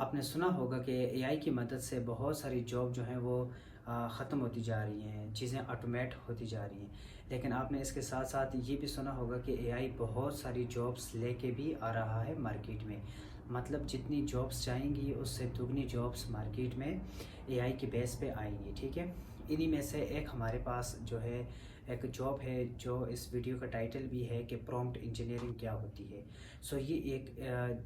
आपने सुना होगा कि एआई की मदद से बहुत सारी जॉब जो हैं वो ख़त्म होती जा रही हैं, चीज़ें ऑटोमेट होती जा रही हैं। लेकिन आपने इसके साथ साथ ये भी सुना होगा कि एआई बहुत सारी जॉब्स लेके भी आ रहा है मार्केट में। मतलब जितनी जॉब्स जाएंगी उससे दुगनी जॉब्स मार्केट में एआई के बेस पे आएंगी, ठीक है। इन्हीं में से एक हमारे पास जो है एक जॉब है, जो इस वीडियो का टाइटल भी है कि प्रॉम्प्ट इंजीनियरिंग क्या होती है। सो ये एक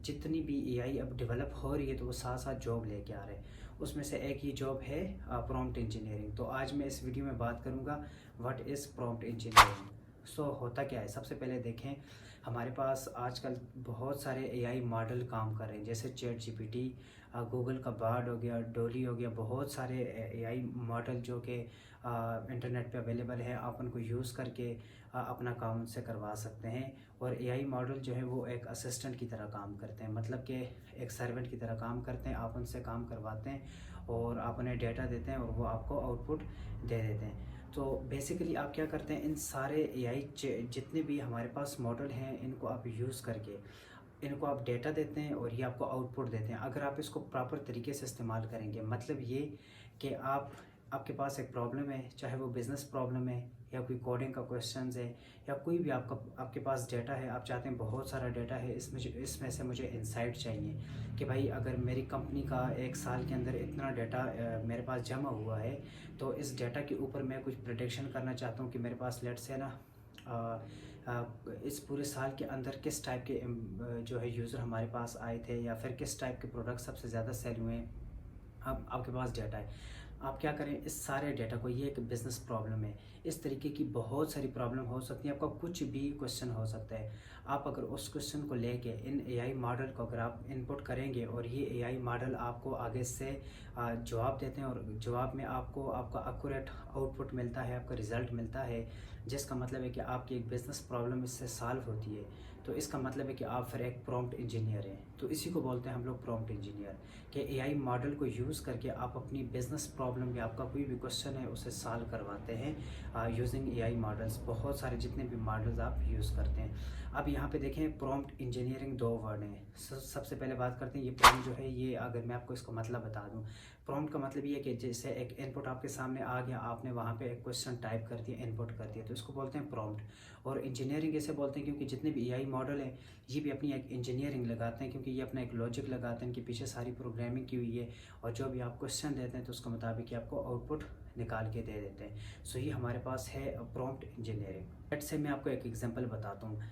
जितनी भी एआई अब डेवलप हो रही है तो वो साथ साथ जॉब लेके आ रहे हैं। उसमें से एक ये जॉब है प्रॉम्प्ट इंजीनियरिंग। तो आज मैं इस वीडियो में बात करूँगा व्हाट इज़ प्रॉम्प्ट इंजीनियरिंग। सो होता क्या है, सबसे पहले देखें हमारे पास आजकल बहुत सारे एआई मॉडल काम कर रहे हैं, जैसे चैट जीपीटी, गूगल का बार्ड हो गया, डोली हो गया। बहुत सारे एआई मॉडल जो कि इंटरनेट पे अवेलेबल है, आप उनको यूज़ करके अपना काम उनसे करवा सकते हैं। और एआई मॉडल जो है वो एक असिस्टेंट की तरह काम करते हैं, मतलब कि एक सर्वेंट की तरह काम करते हैं। आप उनसे काम करवाते हैं और आप उन्हें डेटा देते हैं और वो आपको आउटपुट दे देते हैं। तो बेसिकली आप क्या करते हैं, इन सारे एआई जितने भी हमारे पास मॉडल हैं इनको आप यूज़ करके इनको आप डेटा देते हैं और ये आपको आउटपुट देते हैं। अगर आप इसको प्रॉपर तरीके से इस्तेमाल करेंगे, मतलब ये कि आपके पास एक प्रॉब्लम है, चाहे वो बिज़नेस प्रॉब्लम है या कोई कोडिंग का क्वेश्चन है या कोई भी आपके पास डेटा है, आप चाहते हैं बहुत सारा डेटा है, इसमें से मुझे इंसाइट चाहिए कि भाई अगर मेरी कंपनी का एक साल के अंदर इतना डेटा मेरे पास जमा हुआ है, तो इस डेटा के ऊपर मैं कुछ प्रिडिक्शन करना चाहता हूँ कि मेरे पास लेट से ना इस पूरे साल के अंदर किस टाइप के जो है यूज़र हमारे पास आए थे या फिर किस टाइप के प्रोडक्ट सबसे ज़्यादा सेल हुए हैं। अब आपके पास डेटा है, आप क्या करें इस सारे डेटा को, ये एक बिज़नेस प्रॉब्लम है। इस तरीके की बहुत सारी प्रॉब्लम हो सकती है, आपका कुछ भी क्वेश्चन हो सकता है। आप अगर उस क्वेश्चन को लेके इन एआई मॉडल को अगर आप इनपुट करेंगे और ये एआई मॉडल आपको आगे से जवाब देते हैं और जवाब में आपको आपका एक्यूरेट आउटपुट मिलता है, आपका रिज़ल्ट मिलता है, जिसका मतलब है कि आपकी एक बिज़नेस प्रॉब्लम इससे सॉल्व होती है। तो इसका मतलब है कि आप फिर एक प्रॉम्प्ट इंजीनियर हैं। तो इसी को बोलते हैं हम लोग प्रॉम्प्ट इंजीनियर, कि एआई मॉडल को यूज़ करके आप अपनी बिज़नेस प्रॉब्लम या आपका कोई भी क्वेश्चन है उसे सॉल्व करवाते हैं यूजिंग एआई मॉडल्स। बहुत सारे जितने भी मॉडल्स आप यूज़ करते हैं। अब यहाँ पे देखें प्रॉम्प्ट इंजीनियरिंग दो वर्ड हैं। सबसे पहले बात करते हैं, ये प्रॉम्प्ट जो है ये अगर मैं आपको इसका मतलब बता दूँ, प्रॉम्प्ट का मतलब ये है कि जैसे एक इनपुट आपके सामने आ गया, आपने वहाँ पे एक क्वेश्चन टाइप कर दिया, इनपुट कर दिया, तो इसको बोलते हैं प्रॉम्प्ट। और इंजीनियरिंग ऐसे बोलते हैं क्योंकि जितने भी एआई मॉडल हैं ये भी अपनी एक इंजीनियरिंग लगाते हैं, क्योंकि ये अपना एक लॉजिक लगाते हैं, इनके पीछे सारी प्रोग्रामिंग की हुई है और जो भी आप क्वेश्चन देते हैं तो उसके मुताबिक ही आपको आउटपुट निकाल के दे देते हैं। सो ये हमारे पास है प्रॉम्प्ट इंजीनियरिंग। लेट्स से मैं आपको एक एग्जांपल बताता हूँ।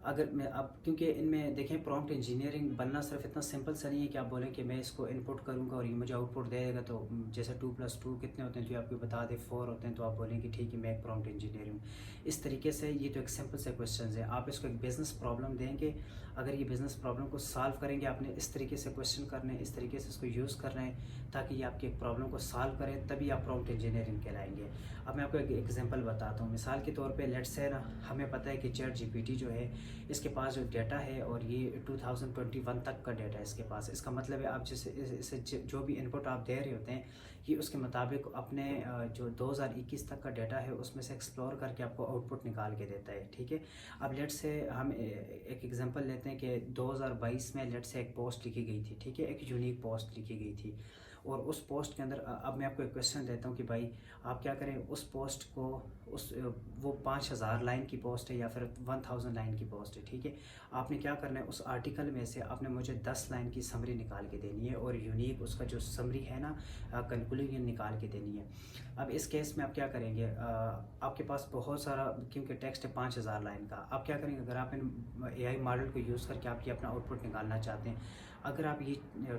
अगर मैं अब क्योंकि इनमें देखें प्रॉम्प्ट इंजीनियरिंग बनना सिर्फ इतना सिंपल सा नहीं है कि आप बोलें कि मैं इसको इनपुट करूंगा और ये मुझे आउटपुट दे देगा। तो जैसे 2+2 कितने होते हैं जो आपको बता दे 4 होते हैं, तो आप बोलेंगे ठीक है मैं एक प्रॉम्प्ट इंजीनियर हूँ। इस तरीके से ये तो एक सिंपल से क्वेश्चन है, आप इसको एक बिज़नेस प्रॉब्लम देंगे। अगर ये बिज़नेस प्रॉब्लम को सॉल्व करेंगे, आपने इस तरीके से क्वेश्चन करने, इस तरीके से इसको यूज़ कर रहे हैं ताकि ये आपकी एक प्रॉब्लम को सॉल्व करें, तभी आप प्रॉम्प्ट इंजीनियरिंग कहलाएंगे। अब मैं आपको एक एग्जांपल बताता हूँ। मिसाल के तौर पे लेट्स से ना हमें पता है कि चैट जीपीटी जो है इसके पास जो डेटा है और ये 2021 तक का डेटा है इसके पास। इसका मतलब है आप जैसे इसे जो भी इनपुट आप दे रहे होते हैं ये उसके मुताबिक अपने जो 2021 तक का डेटा है उसमें से एक्सप्लोर करके आपको आउटपुट निकाल के देता है, ठीक है। अब लेट से हम एक एग्जांपल लेते हैं कि 2022 में लेट से एक पोस्ट लिखी गई थी, ठीक है, एक यूनिक पोस्ट लिखी गई थी। और उस पोस्ट के अंदर अब मैं आपको एक क्वेश्चन देता हूँ कि भाई आप क्या करें उस पोस्ट को, उस वो 5000 लाइन की पोस्ट है या फिर 1000 लाइन की पोस्ट है, ठीक है। आपने क्या करना है, उस आर्टिकल में से आपने मुझे 10 लाइन की समरी निकाल के देनी है और यूनिक उसका जो समरी है ना कंक्लूजन निकाल के देनी है। अब इस केस में आप क्या करेंगे, आपके पास बहुत सारा क्योंकि टेक्स्ट है 5000 लाइन का, आप क्या करेंगे अगर आप इन एआई मॉडल को यूज़ करके आप ये अपना आउटपुट निकालना चाहते हैं, अगर आप ये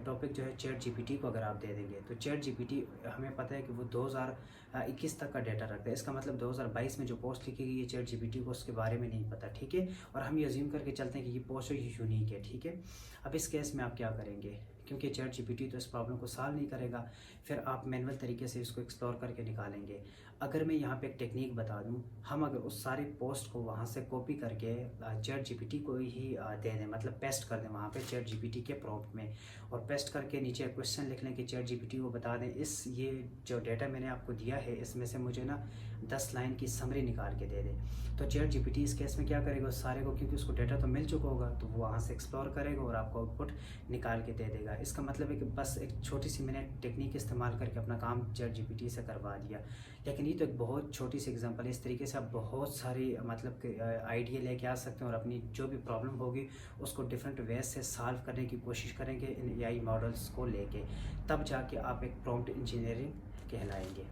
टॉपिक जो है चैट जीपीटी को अगर आप दे देंगे तो चैट जीपीटी हमें पता है कि वो 2021 तक का डेटा रखता है। इसका मतलब 2022 में जो पोस्ट लिखी गई है चैट जीपीटी को उसके बारे में नहीं पता, ठीक है। और हम ये अज्यूम करके चलते हैं कि ये पोस्ट ये यूनिक है, ठीक है। अब इस केस में आप क्या करेंगे, क्योंकि चैट जीपीटी तो इस प्रॉब्लम को सॉल्व नहीं करेगा, फिर आप मैनुअल तरीके से इसको एक्सप्लोर करके निकालेंगे। अगर मैं यहाँ पे एक टेक्निक बता दूँ, हम अगर उस सारे पोस्ट को वहाँ से कॉपी करके चैट जीपीटी को ही दे दें, मतलब पेस्ट कर दें वहाँ पे चैट जीपीटी के प्रॉम्प्ट में, और पेस्ट करके नीचे क्वेश्चन लिख लें कि चैट जीपीटी को बता दें इस ये जो डेटा मैंने आपको दिया है इसमें से मुझे ना 10 लाइन की समरी निकाल के दे दे। तो चैट जीपीटी इस केस में क्या करेगा, उस सारे को, क्योंकि उसको डेटा तो मिल चुका होगा, तो वो वहाँ से एक्सप्लोर करेगा और आपको आउटपुट निकाल के दे देगा। इसका मतलब है कि बस एक छोटी सी मैंने टेक्निक इस्तेमाल करके अपना काम चैट जीपीटी से करवा दिया। लेकिन ये तो एक बहुत छोटी सी एग्जांपल है। इस तरीके से आप बहुत सारी मतलब कि आइडिया लेके आ सकते हैं और अपनी जो भी प्रॉब्लम होगी उसको डिफरेंट वेज से सॉल्व करने की कोशिश करेंगे इन एआई मॉडल्स को लेके, तब जाके आप एक प्रॉम्प्ट इंजीनियरिंग कहलाएंगे।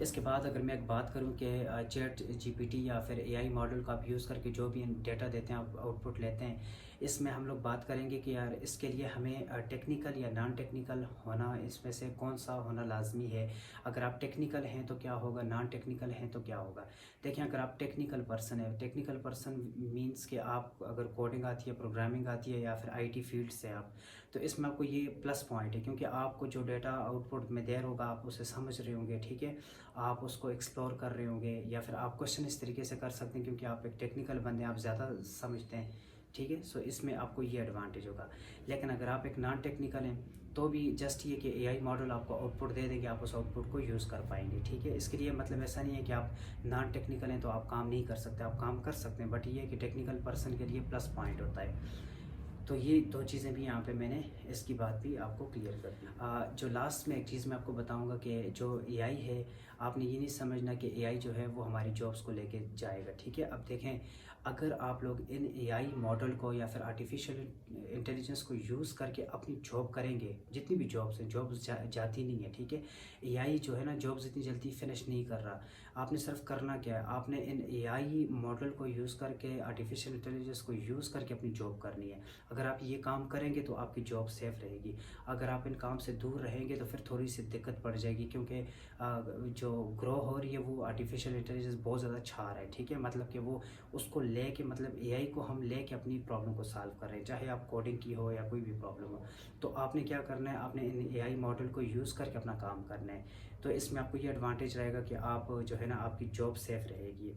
इसके बाद अगर मैं एक बात करूं कि चैट जीपीटी या फिर एआई मॉडल का आप यूज़ करके जो भी डेटा देते हैं, आप आउटपुट लेते हैं, इसमें हम लोग बात करेंगे कि यार इसके लिए हमें टेक्निकल या नॉन टेक्निकल होना, इसमें से कौन सा होना लाजमी है। अगर आप टेक्निकल हैं तो क्या होगा, नॉन टेक्निकल हैं तो क्या होगा। देखिए, अगर आप टेक्निकल पर्सन है, टेक्निकल पर्सन मीन्स कि आप अगर कोडिंग आती है, प्रोग्रामिंग आती है या फिर आईटी फील्ड से आप, तो इसमें आपको ये प्लस पॉइंट है क्योंकि आपको जो डेटा आउटपुट में देर होगा आप उसे समझ रहे होंगे, ठीक है, आप उसको एक्सप्लोर कर रहे होंगे, या फिर आप क्वेश्चन इस तरीके से कर सकते हैं क्योंकि आप एक टेक्निकल बंदे हैं, आप ज़्यादा समझते हैं, ठीक है। सो इसमें आपको ये एडवांटेज होगा। लेकिन अगर आप एक नॉन टेक्निकल हैं तो भी जस्ट ये कि एआई मॉडल आपको आउटपुट दे देंगे, आप उस आउटपुट को यूज़ कर पाएंगे, ठीक है। इसके लिए मतलब ऐसा नहीं है कि आप नॉन टेक्निकल हैं तो आप काम नहीं कर सकते, आप काम कर सकते हैं, बट ये है कि टेक्निकल पर्सन के लिए प्लस पॉइंट होता है। तो ये दो चीज़ें भी यहाँ पे मैंने इसकी बात भी आपको क्लियर कर दी। जो लास्ट में एक चीज़ मैं आपको बताऊँगा कि जो एआई है, आपने ये नहीं समझना कि एआई जो है वो हमारी जॉब्स को लेके जाएगा, ठीक है। अब देखें, अगर आप लोग इन एआई मॉडल को या फिर आर्टिफिशियल इंटेलिजेंस को यूज़ करके अपनी जॉब करेंगे, जितनी भी जॉब्स हैं, जॉब्स जाती नहीं है, ठीक है। एआई जो है ना जॉब्स इतनी जल्दी फिनिश नहीं कर रहा। आपने सिर्फ करना क्या है, आपने इन एआई मॉडल को यूज़ करके, आर्टिफिशियल इंटेलिजेंस को यूज़ करके अपनी जॉब करनी है। अगर आप ये काम करेंगे तो आपकी जॉब सेफ रहेगी। अगर आप इन काम से दूर रहेंगे तो फिर थोड़ी सी दिक्कत पड़ जाएगी क्योंकि जो ग्रो हो रही है वो आर्टिफिशियल इंटेलिजेंस बहुत ज़्यादा छा रहा है, ठीक है। मतलब कि वो उसको लेके, मतलब एआई को हम लेके अपनी प्रॉब्लम को सॉल्व कर रहे हैं, चाहे आप कोडिंग की हो या कोई भी प्रॉब्लम हो। तो आपने क्या करना है, आपने इन एआई मॉडल को यूज़ करके अपना काम करना है। तो इसमें आपको ये एडवांटेज रहेगा कि आप जो है ना आपकी जॉब सेफ रहेगी।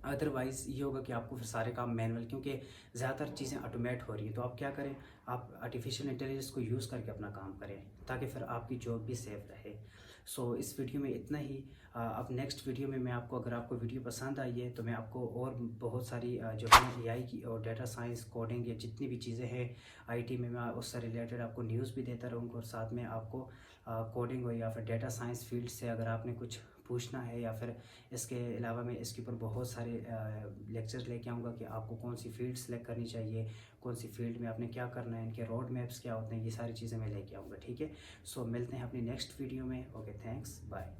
अदरवाइज़ ये होगा कि आपको फिर सारे काम मैनुअल, क्योंकि ज़्यादातर चीज़ें ऑटोमेट हो रही है, तो आप क्या करें, आप आर्टिफिशियल इंटेलिजेंस को यूज़ करके अपना काम करें ताकि फिर आपकी जॉब भी सेफ रहे। सो इस वीडियो में इतना ही। अब नेक्स्ट वीडियो में मैं आपको, अगर आपको वीडियो पसंद आई है तो मैं आपको और बहुत सारी जो है एआई की और डेटा साइंस, कोडिंग, या जितनी भी चीज़ें हैं आईटी में, मैं उससे रिलेटेड आपको न्यूज़ भी देता रहूँगा, और साथ में आपको कोडिंग हो या फिर डेटा साइंस फील्ड से अगर आपने कुछ पूछना है, या फिर इसके अलावा मैं इसके ऊपर बहुत सारे लेक्चर्स लेके आऊँगा कि आपको कौन सी फील्ड सेलेक्ट करनी चाहिए, कौन सी फील्ड में आपने क्या करना है, इनके रोड मैप्स क्या होते हैं, ये सारी चीज़ें मैं लेके आऊँगा, ठीक है। सो मिलते हैं अपनी नेक्स्ट वीडियो में। Okay, thanks, bye.